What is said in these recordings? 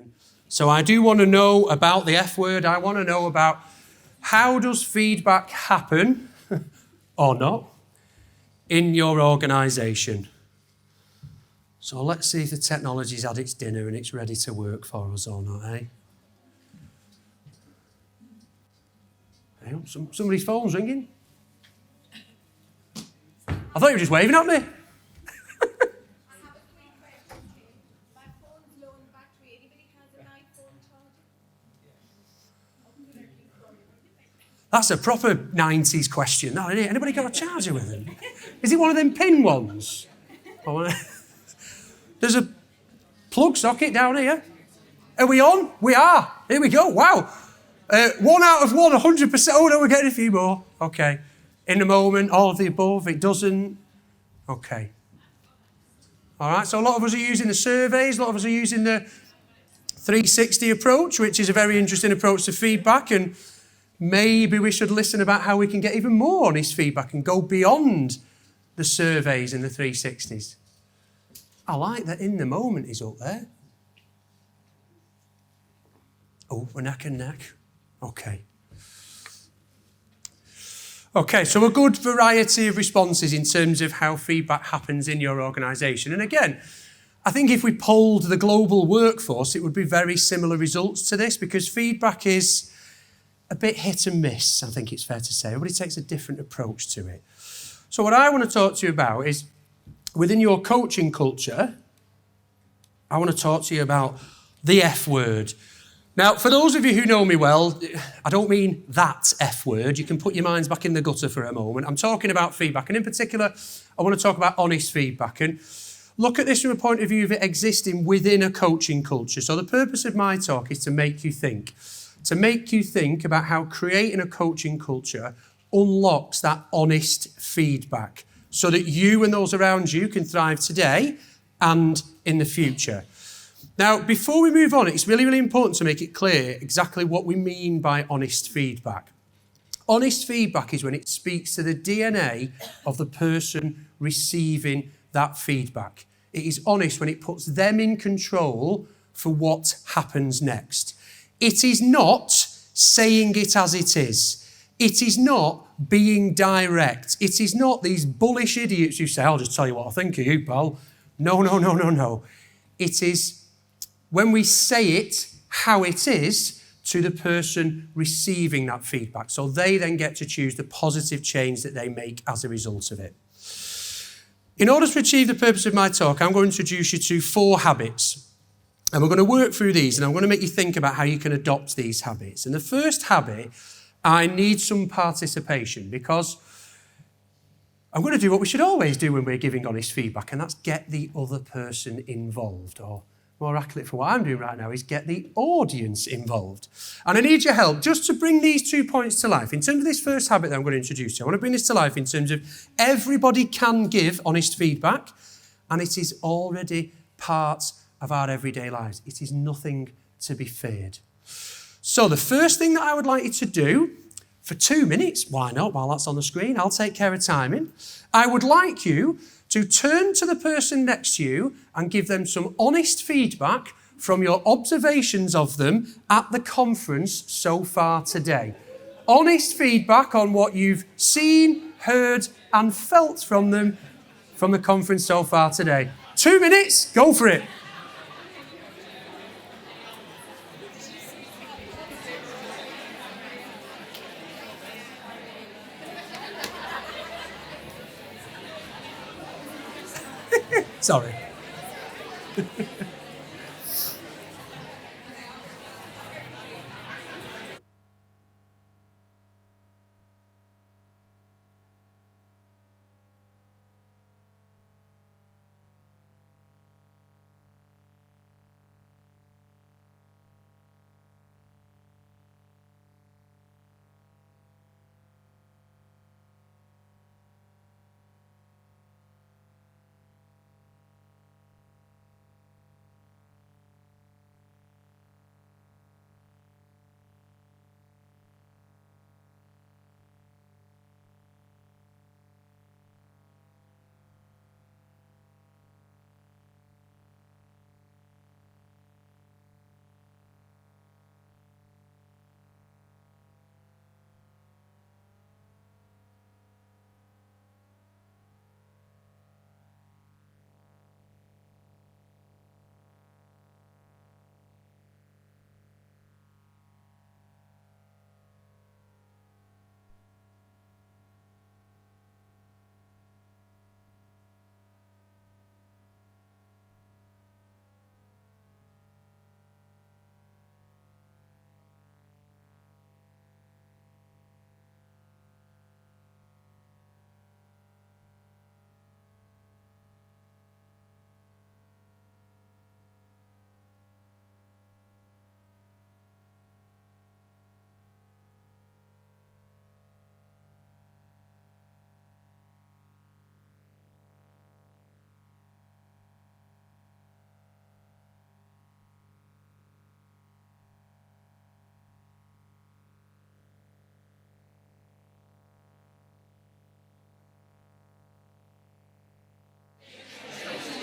again. So I do want to know about the F word. I want to know about how does feedback happen, or not, in your organisation. So let's see if the technology's had its dinner and it's ready to work for us or not, eh? Hang on, somebody's phone's ringing. I thought you were just waving at me. That's a proper 90s question. No, isn't it? Anybody got a charger with them? Is it one of them pin ones? There's a plug socket down here. Are we on? We are. Here we go. Wow. 1 out of 1, 100%. Oh, no, we're getting a few more. Okay. In a moment, all of the above. It doesn't. Okay. All right. So a lot of us are using the surveys. A lot of us are using the 360 approach, which is a very interesting approach to feedback. And maybe we should listen about how we can get even more honest feedback and go beyond the surveys and the 360s. I like that in the moment is up there. Oh, we're neck and neck. Okay. Okay, so a good variety of responses in terms of how feedback happens in your organisation. And again, I think if we polled the global workforce, it would be very similar results to this because feedback is a bit hit and miss, I think it's fair to say. Everybody takes a different approach to it. So what I want to talk to you about is, within your coaching culture, I want to talk to you about the F word. Now, for those of you who know me well, I don't mean that F word. You can put your minds back in the gutter for a moment. I'm talking about feedback. And in particular, I want to talk about honest feedback. And look at this from a point of view of it existing within a coaching culture. So the purpose of my talk is to make you think. To make you think about how creating a coaching culture unlocks that honest feedback so that you and those around you can thrive today and in the future. Now, before we move on, it's really, really important to make it clear exactly what we mean by honest feedback. Honest feedback is when it speaks to the DNA of the person receiving that feedback. It is honest when it puts them in control for what happens next. It is not saying it as it is. It is not being direct. It is not these bullish idiots who say, I'll just tell you what I think of you, pal. No. It is when we say it how it is to the person receiving that feedback. So they then get to choose the positive change that they make as a result of it. In order to achieve the purpose of my talk, I'm going to introduce you to 4 habits. And we're going to work through these, and I'm going to make you think about how you can adopt these habits. And the first habit, I need some participation, because I'm going to do what we should always do when we're giving honest feedback, and that's get the other person involved. Or more accurately for what I'm doing right now is get the audience involved. And I need your help just to bring these 2 points to life. In terms of this first habit that I'm going to introduce you, I want to bring this to life in terms of everybody can give honest feedback, and it is already part of our everyday lives. It is nothing to be feared. So the first thing that I would like you to do for 2 minutes, why not, while that's on the screen, I'll take care of timing. I would like you to turn to the person next to you and give them some honest feedback from your observations of them at the conference so far today. Honest feedback on what you've seen, heard, and felt from them from the conference so far today. 2 minutes, go for it. Sorry.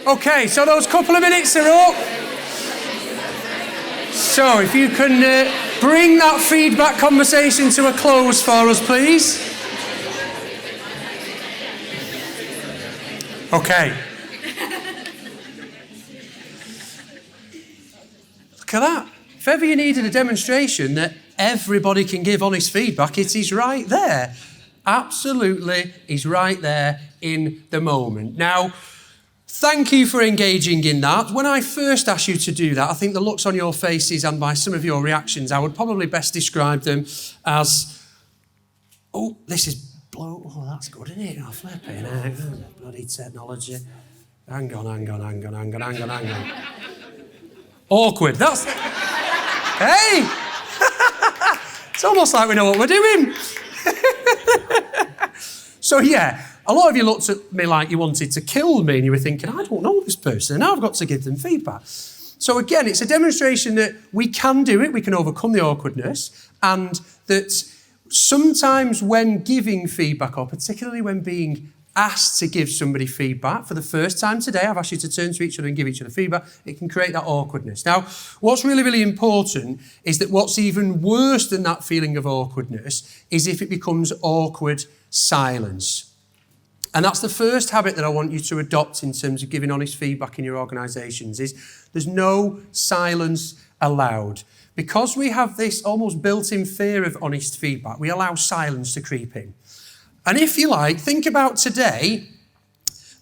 Okay, so those couple of minutes are up. So if you can bring that feedback conversation to a close for us, please. Okay. Look at that. If ever you needed a demonstration that everybody can give honest feedback, it is right there. Absolutely is right there in the moment. Now, thank you for engaging in that. When I first asked you to do that, I think the looks on your faces and by some of your reactions, I would probably best describe them as, oh, this is blow. Oh, that's good, isn't it? Oh, flipping out. Oh, bloody technology. Hang on. Awkward. That's... Hey! It's almost like we know what we're doing. So, yeah, a lot of you looked at me like you wanted to kill me and you were thinking, I don't know this person, and now I've got to give them feedback. So, again, it's a demonstration that we can do it, we can overcome the awkwardness, and that sometimes when giving feedback, or particularly when being asked to give somebody feedback for the first time today, I've asked you to turn to each other and give each other feedback, it can create that awkwardness. Now, what's really, really important is that what's even worse than that feeling of awkwardness is if it becomes awkward silence. And that's the first habit that I want you to adopt in terms of giving honest feedback in your organisations, is there's no silence allowed. Because we have this almost built-in fear of honest feedback, we allow silence to creep in. And if you like, think about today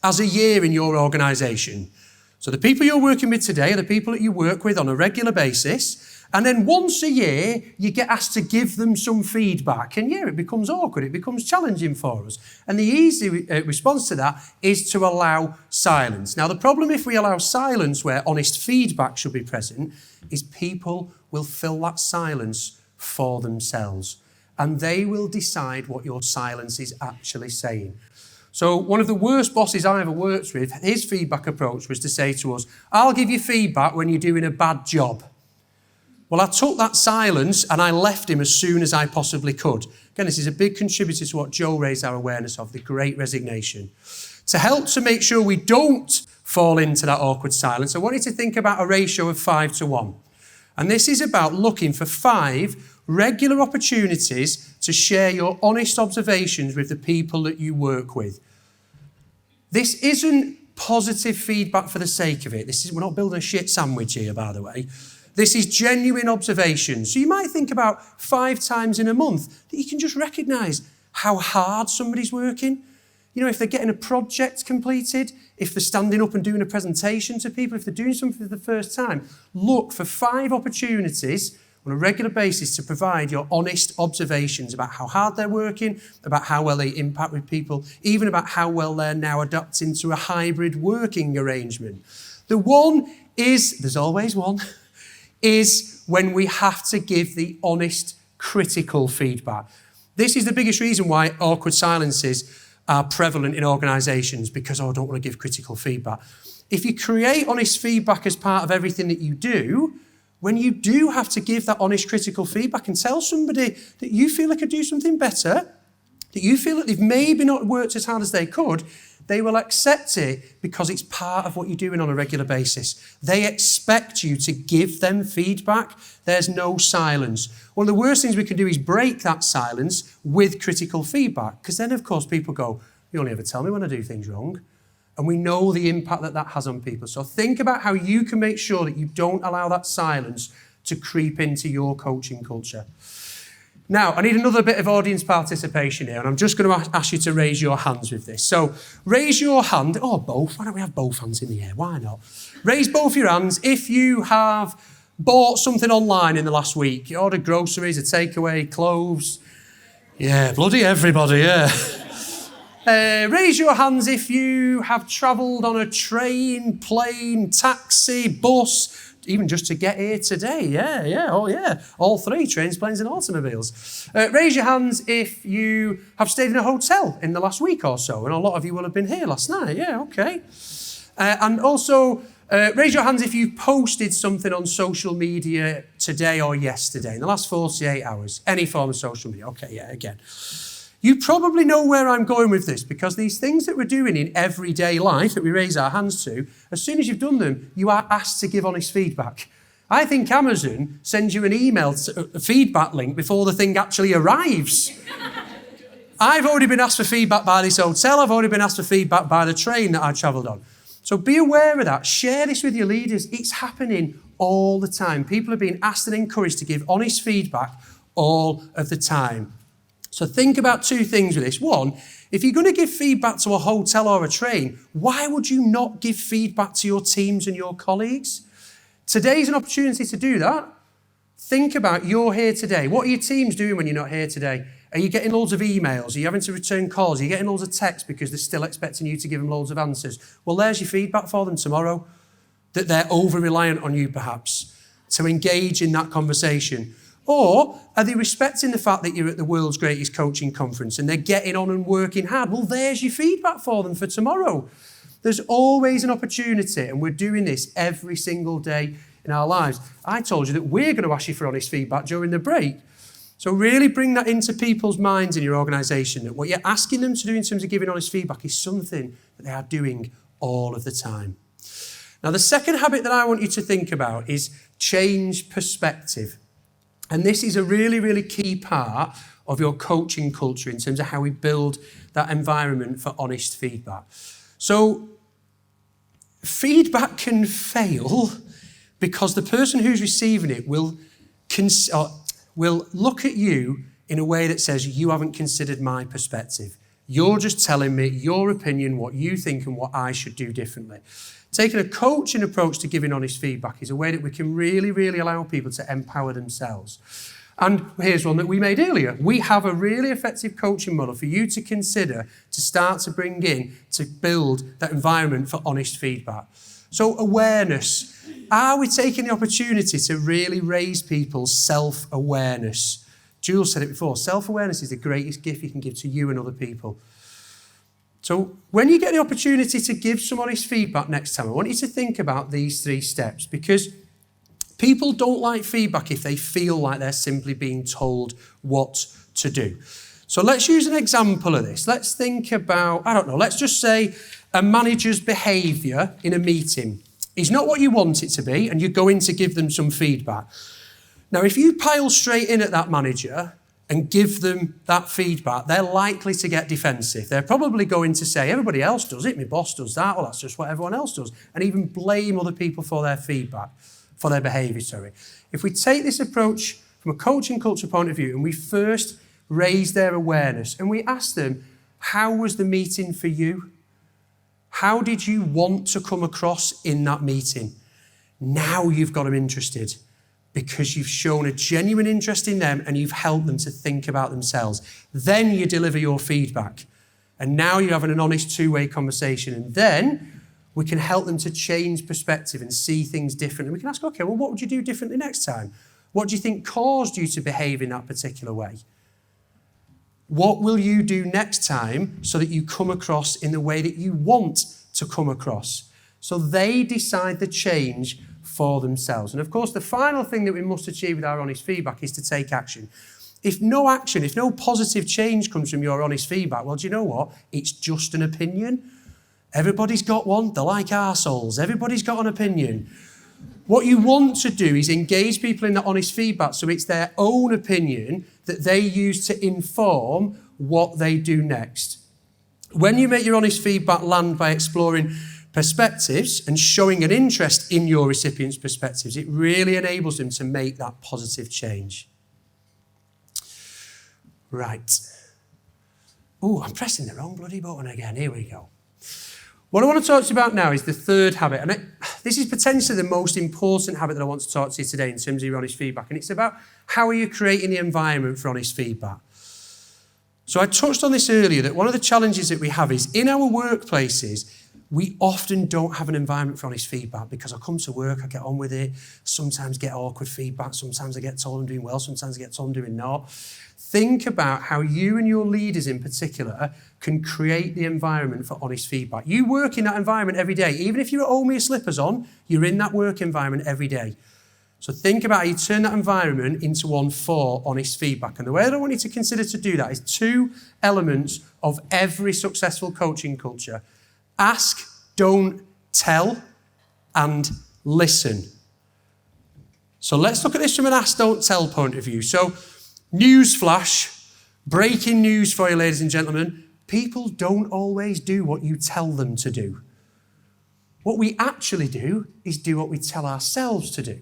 as a year in your organisation. So the people you're working with today are the people that you work with on a regular basis. And then once a year, you get asked to give them some feedback. And yeah, it becomes awkward. It becomes challenging for us. And the easy response to that is to allow silence. Now, the problem if we allow silence where honest feedback should be present is people will fill that silence for themselves. And they will decide what your silence is actually saying. So one of the worst bosses I ever worked with, his feedback approach was to say to us, I'll give you feedback when you're doing a bad job. Well, I took that silence and I left him as soon as I possibly could. Again, this is a big contributor to what Joe raised our awareness of, the Great Resignation. To help to make sure we don't fall into that awkward silence, I want you to think about a ratio of 5-1. And this is about looking for 5 regular opportunities to share your honest observations with the people that you work with. This isn't positive feedback for the sake of it. We're not building a shit sandwich here, by the way. This is genuine observations. So you might think about 5 times in a month that you can just recognise how hard somebody's working. You know, if they're getting a project completed, if they're standing up and doing a presentation to people, if they're doing something for the first time, look for 5 opportunities on a regular basis to provide your honest observations about how hard they're working, about how well they impact with people, even about how well they're now adapting to a hybrid working arrangement. The one is, there's always one, is when we have to give the honest, critical feedback. This is the biggest reason why awkward silences are prevalent in organisations, because I don't want to give critical feedback. If you create honest feedback as part of everything that you do, when you do have to give that honest critical feedback and tell somebody that you feel they could do something better, that you feel that they've maybe not worked as hard as they could, they will accept it because it's part of what you're doing on a regular basis. They expect you to give them feedback. There's no silence. One of the worst things we can do is break that silence with critical feedback, because then, of course, people go, you only ever tell me when I do things wrong. And we know the impact that that has on people. So think about how you can make sure that you don't allow that silence to creep into your coaching culture. Now, I need another bit of audience participation here, and I'm just going to ask you to raise your hands with this. So raise your hand, or both. Why don't we have both hands in the air? Why not? Raise both your hands if you have bought something online in the last week. You ordered groceries, a takeaway, clothes. Yeah, bloody everybody, yeah. Raise your hands if you have travelled on a train, plane, taxi, bus, even just to get here today. Yeah, oh yeah. All 3, trains, planes and automobiles. Raise your hands if you have stayed in a hotel in the last week or so. And a lot of you will have been here last night. Yeah, okay. And also, raise your hands if you posted something on social media today or yesterday, in the last 48 hours. Any form of social media. Okay, yeah, again. You probably know where I'm going with this, because these things that we're doing in everyday life that we raise our hands to, as soon as you've done them, you are asked to give honest feedback. I think Amazon sends you an email, a feedback link before the thing actually arrives. I've already been asked for feedback by this hotel. I've already been asked for feedback by the train that I travelled on. So be aware of that. Share this with your leaders. It's happening all the time. People are being asked and encouraged to give honest feedback all of the time. So think about two things with this. One, if you're going to give feedback to a hotel or a train, why would you not give feedback to your teams and your colleagues? Today's an opportunity to do that. Think about, you're here today. What are your teams doing when you're not here today? Are you getting loads of emails? Are you having to return calls? Are you getting loads of texts because they're still expecting you to give them loads of answers? Well, there's your feedback for them tomorrow, that they're over-reliant on you perhaps to engage in that conversation. Or are they respecting the fact that you're at the world's greatest coaching conference and they're getting on and working hard? Well, there's your feedback for them for tomorrow. There's always an opportunity, and we're doing this every single day in our lives. I told you that we're going to ask you for honest feedback during the break. So really bring that into people's minds in your organisation, that what you're asking them to do in terms of giving honest feedback is something that they are doing all of the time. Now, the second habit that I want you to think about is change perspective. And this is a really, really key part of your coaching culture in terms of how we build that environment for honest feedback. So feedback can fail because the person who's receiving it will look at you in a way that says, you haven't considered my perspective. You're just telling me your opinion, what you think and what I should do differently. Taking a coaching approach to giving honest feedback is a way that we can really, really allow people to empower themselves. And here's one that we made earlier. We have a really effective coaching model for you to consider to start to bring in to build that environment for honest feedback. So awareness. Are we taking the opportunity to really raise people's self-awareness? Jules said it before, self-awareness is the greatest gift you can give to you and other people. So when you get the opportunity to give some honest feedback next time, I want you to think about these 3 steps, because people don't like feedback if they feel like they're simply being told what to do. So let's use an example of this. Let's think about, let's just say a manager's behaviour in a meeting is not what you want it to be, and you're going to give them some feedback. Now, if you pile straight in at that manager and give them that feedback, they're likely to get defensive. They're probably going to say, everybody else does it, my boss does that, well, that's just what everyone else does, and even blame other people for their feedback, for their behaviour, If we take this approach from a coaching culture point of view and we first raise their awareness and we ask them, how was the meeting for you? How did you want to come across in that meeting? Now you've got them interested, because you've shown a genuine interest in them and you've helped them to think about themselves. Then you deliver your feedback. And now you're having an honest two-way conversation. And then we can help them to change perspective and see things differently. We can ask, okay, well, what would you do differently next time? What do you think caused you to behave in that particular way? What will you do next time so that you come across in the way that you want to come across? So they decide the change for themselves. And of course, the final thing that we must achieve with our honest feedback is to take action. If no positive change comes from your honest feedback, well, do you know what? It's just an opinion. Everybody's got one. They're like arseholes. Everybody's got an opinion. What you want to do is engage people in that honest feedback so it's their own opinion that they use to inform what they do next. When you make your honest feedback land by exploring perspectives and showing an interest in your recipient's perspectives, it really enables them to make that positive change. Right. Oh, I'm pressing the wrong bloody button again. Here we go. What I want to talk to you about now is the third habit, and this is potentially the most important habit that I want to talk to you today in terms of your honest feedback, and it's about how are you creating the environment for honest feedback. So I touched on this earlier, that one of the challenges that we have is in our workplaces, we often don't have an environment for honest feedback, because I come to work, I get on with it, sometimes get awkward feedback, sometimes I get told I'm doing well, sometimes I get told I'm doing not. Think about how you and your leaders in particular can create the environment for honest feedback. You work in that environment every day. Even if you're at home with your slippers on, you're in that work environment every day. So think about how you turn that environment into one for honest feedback. And the way that I want you to consider to do that is 2 elements of every successful coaching culture. Ask, don't tell, and listen. So let's look at this from an ask, don't tell point of view. So news flash, breaking news for you, ladies and gentlemen. People don't always do what you tell them to do. What we actually do is do what we tell ourselves to do.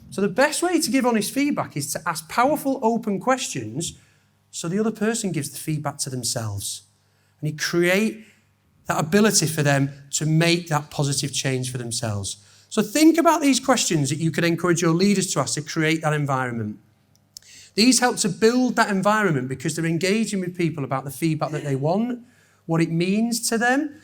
So the best way to give honest feedback is to ask powerful, open questions so the other person gives the feedback to themselves. And you create that ability for them to make that positive change for themselves. So think about these questions that you could encourage your leaders to ask to create that environment. These help to build that environment because they're engaging with people about the feedback that they want, what it means to them.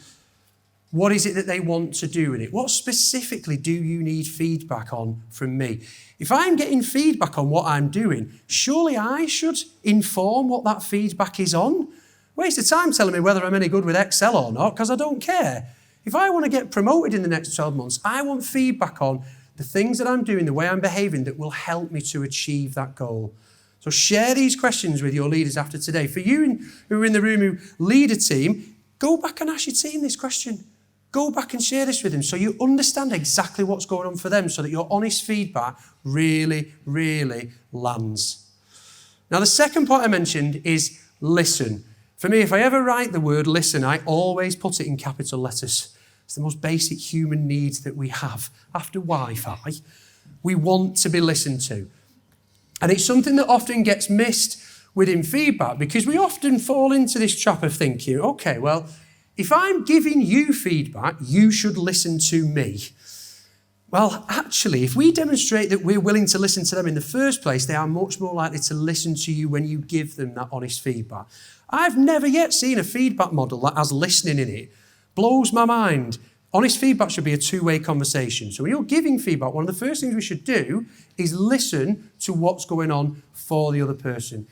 What is it that they want to do with it? What specifically do you need feedback on from me? If I'm getting feedback on what I'm doing, surely I should inform what that feedback is on. Waste of time telling me whether I'm any good with Excel or not, because I don't care. If I want to get promoted in the next 12 months, I want feedback on the things that I'm doing, the way I'm behaving that will help me to achieve that goal. So share these questions with your leaders after today. For you who are in the room who lead a team, go back and ask your team this question. Go back and share this with them so you understand exactly what's going on for them so that your honest feedback really, really lands. Now, the second point I mentioned is listen. For me, if I ever write the word listen, I always put it in capital letters. It's the most basic human need that we have. After Wi-Fi, we want to be listened to. And it's something that often gets missed within feedback because we often fall into this trap of thinking, okay, well, if I'm giving you feedback, you should listen to me. Well, actually, if we demonstrate that we're willing to listen to them in the first place, they are much more likely to listen to you when you give them that honest feedback. I've never yet seen a feedback model that has listening in it. Blows my mind. Honest feedback should be a 2-way conversation. So when you're giving feedback, one of the first things we should do is listen to what's going on for the other person.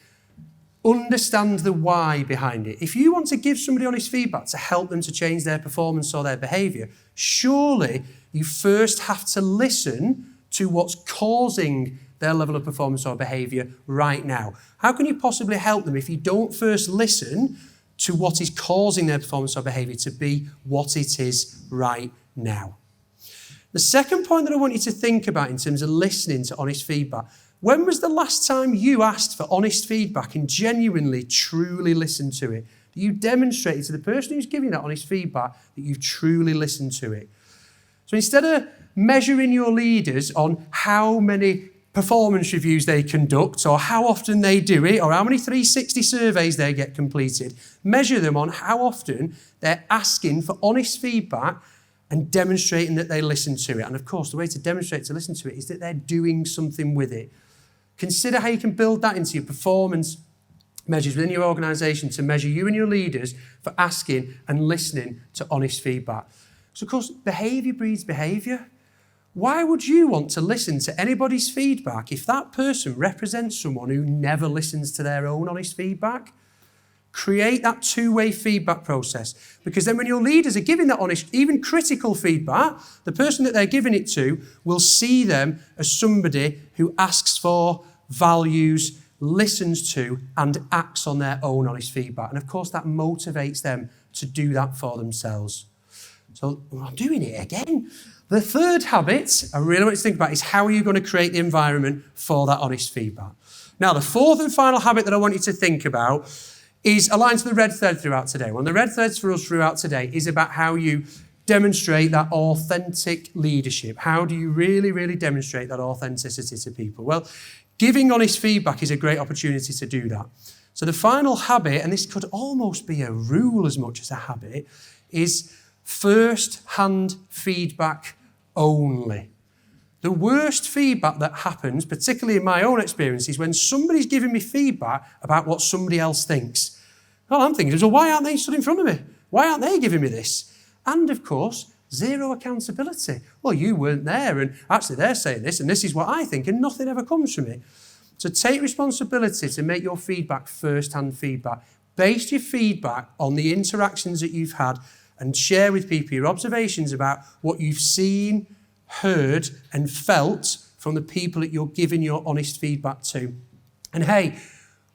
Understand the why behind it. If you want to give somebody honest feedback to help them to change their performance or their behaviour, surely you first have to listen to what's causing their level of performance or behaviour right now. How can you possibly help them if you don't first listen to what is causing their performance or behaviour to be what it is right now? The second point that I want you to think about in terms of listening to honest feedback, when was the last time you asked for honest feedback and genuinely, truly listened to it? That you demonstrated to the person who's giving that honest feedback that you've truly listened to it. So instead of measuring your leaders on how many performance reviews they conduct or how often they do it or how many 360 surveys they get completed, measure them on how often they're asking for honest feedback and demonstrating that they listen to it. And of course, the way to demonstrate to listen to it is that they're doing something with it. Consider how you can build that into your performance measures within your organisation to measure you and your leaders for asking and listening to honest feedback. So, of course, behaviour breeds behaviour. Why would you want to listen to anybody's feedback if that person represents someone who never listens to their own honest feedback? Create that 2-way feedback process, because then when your leaders are giving that honest, even critical feedback, the person that they're giving it to will see them as somebody who asks for, values, listens to, and acts on their own honest feedback. And of course, that motivates them to do that for themselves. So I'm doing it again. The third habit I really want you to think about is how are you going to create the environment for that honest feedback. Now, the fourth and final habit that I want you to think about is aligned to the red thread throughout today. One of the red threads for us throughout today is about how you demonstrate that authentic leadership. How do you really, really demonstrate that authenticity to people? Well, giving honest feedback is a great opportunity to do that. So the final habit, and this could almost be a rule as much as a habit, is first-hand feedback only. The worst feedback that happens, particularly in my own experience, is when somebody's giving me feedback about what somebody else thinks. All I'm thinking is, well, why aren't they stood in front of me? Why aren't they giving me this? And of course, zero accountability. Well, you weren't there, and actually they're saying this, and this is what I think, and nothing ever comes from it. So take responsibility to make your feedback first-hand feedback. Base your feedback on the interactions that you've had and share with people your observations about what you've seen, heard, and felt from the people that you're giving your honest feedback to. And hey,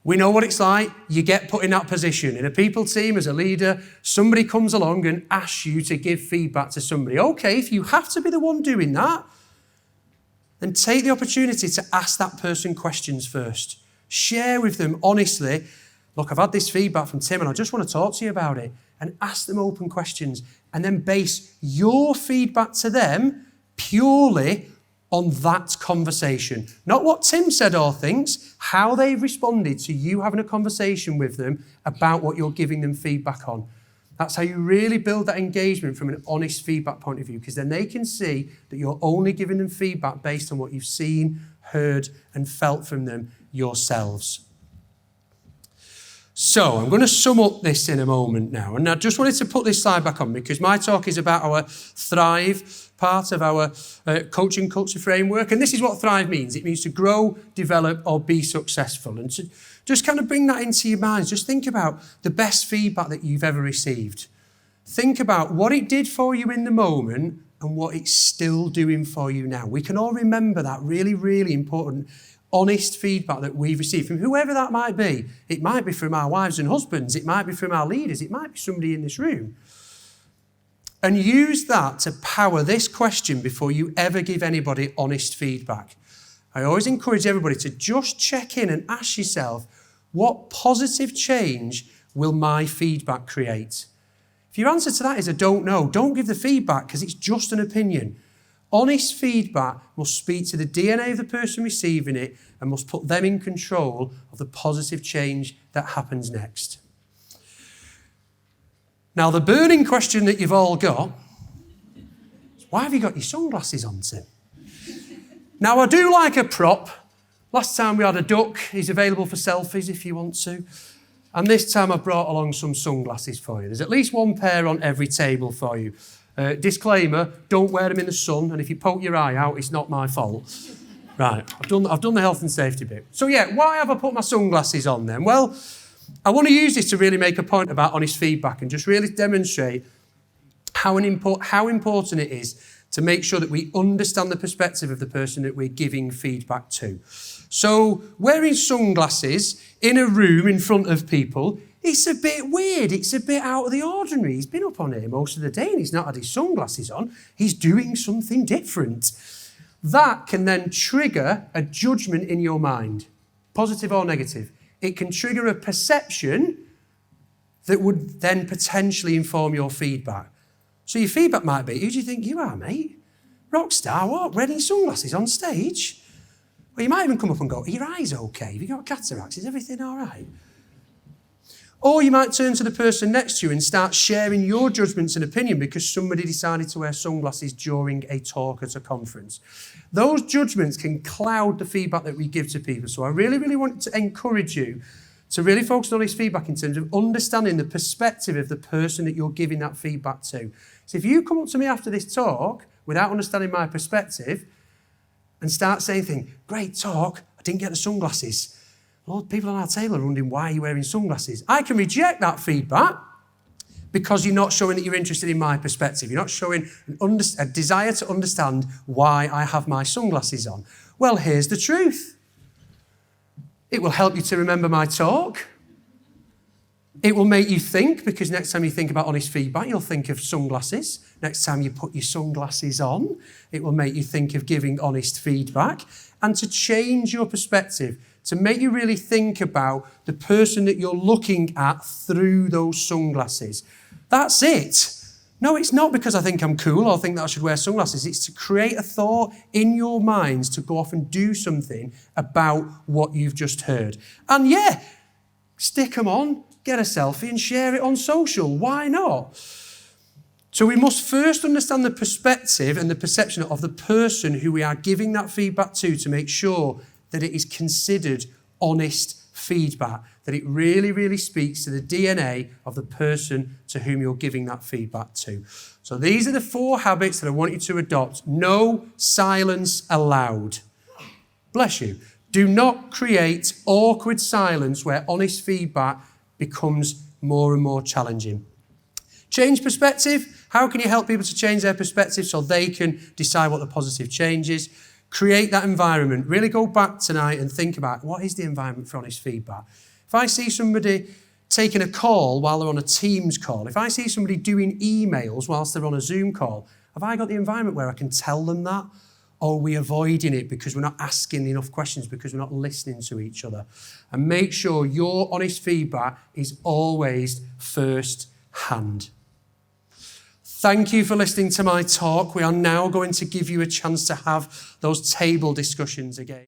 we know what it's like. You get put in that position. In a people team, as a leader, somebody comes along and asks you to give feedback to somebody. Okay, if you have to be the one doing that, then take the opportunity to ask that person questions first. Share with them honestly, look, I've had this feedback from Tim and I just want to talk to you about it. And ask them open questions. And then base your feedback to them purely on that conversation. Not what Tim said or thinks, how they've responded to you having a conversation with them about what you're giving them feedback on. That's how you really build that engagement from an honest feedback point of view, because then they can see that you're only giving them feedback based on what you've seen, heard, and felt from them yourselves. So I'm going to sum up this in a moment now. And I just wanted to put this slide back on because my talk is about our Thrive part of our coaching culture framework. And this is what Thrive means. It means to grow, develop, or be successful. And to just kind of bring that into your minds. Just think about the best feedback that you've ever received. Think about what it did for you in the moment and what it's still doing for you now. We can all remember that really, really important honest feedback that we've received from whoever that might be. It might be from our wives and husbands. It might be from our leaders. It might be somebody in this room. And use that to power this question before you ever give anybody honest feedback. I always encourage everybody to just check in and ask yourself, what positive change will my feedback create? If your answer to that is I don't know, don't give the feedback because it's just an opinion. Honest feedback must speak to the DNA of the person receiving it and must put them in control of the positive change that happens next. Now, the burning question that you've all got is, why have you got your sunglasses on, Tim? Now, I do like a prop. Last time we had a duck. He's available for selfies if you want to. And this time I've brought along some sunglasses for you. There's at least one pair on every table for you. Disclaimer, don't wear them in the sun, and if you poke your eye out, it's not my fault. Right, I've done the health and safety bit. So yeah, why have I put my sunglasses on then? Well, I want to use this to really make a point about honest feedback and just really demonstrate how important it is to make sure that we understand the perspective of the person that we're giving feedback to. So wearing sunglasses in a room in front of people, it's a bit weird. It's a bit out of the ordinary. He's been up on here most of the day and he's not had his sunglasses on. He's doing something different. That can then trigger a judgment in your mind, positive or negative. It can trigger a perception that would then potentially inform your feedback. So your feedback might be, who do you think you are, mate? Rock star, what? Wearing sunglasses on stage? Well, you might even come up and go, are your eyes okay? Have you got cataracts? Is everything all right? Or you might turn to the person next to you and start sharing your judgments and opinion because somebody decided to wear sunglasses during a talk at a conference. Those judgments can cloud the feedback that we give to people. So I really, really want to encourage you to really focus on this feedback in terms of understanding the perspective of the person that you're giving that feedback to. So if you come up to me after this talk without understanding my perspective and start saying things, great talk, I didn't get the sunglasses. A lot of people on our table are wondering why you're wearing sunglasses. I can reject that feedback because you're not showing that you're interested in my perspective. You're not showing a desire to understand why I have my sunglasses on. Well, here's the truth. It will help you to remember my talk. It will make you think, because next time you think about honest feedback, you'll think of sunglasses. Next time you put your sunglasses on, it will make you think of giving honest feedback. And to change your perspective, to make you really think about the person that you're looking at through those sunglasses. That's it. No, it's not because I think I'm cool or think that I should wear sunglasses. It's to create a thought in your minds to go off and do something about what you've just heard. And yeah, stick them on, get a selfie and share it on social. Why not? So we must first understand the perspective and the perception of the person who we are giving that feedback to make sure that it is considered honest feedback, that it really, really speaks to the DNA of the person to whom you're giving that feedback to. So these are the 4 habits that I want you to adopt. No silence allowed. Bless you. Do not create awkward silence where honest feedback becomes more and more challenging. Change perspective. How can you help people to change their perspective so they can decide what the positive change is? Create that environment. Really go back tonight and think about what is the environment for honest feedback. If I see somebody taking a call while they're on a Teams call, if I see somebody doing emails whilst they're on a Zoom call, have I got the environment where I can tell them that? Or are we avoiding it because we're not asking enough questions, because we're not listening to each other? And make sure your honest feedback is always first hand. Thank you for listening to my talk. We are now going to give you a chance to have those table discussions again.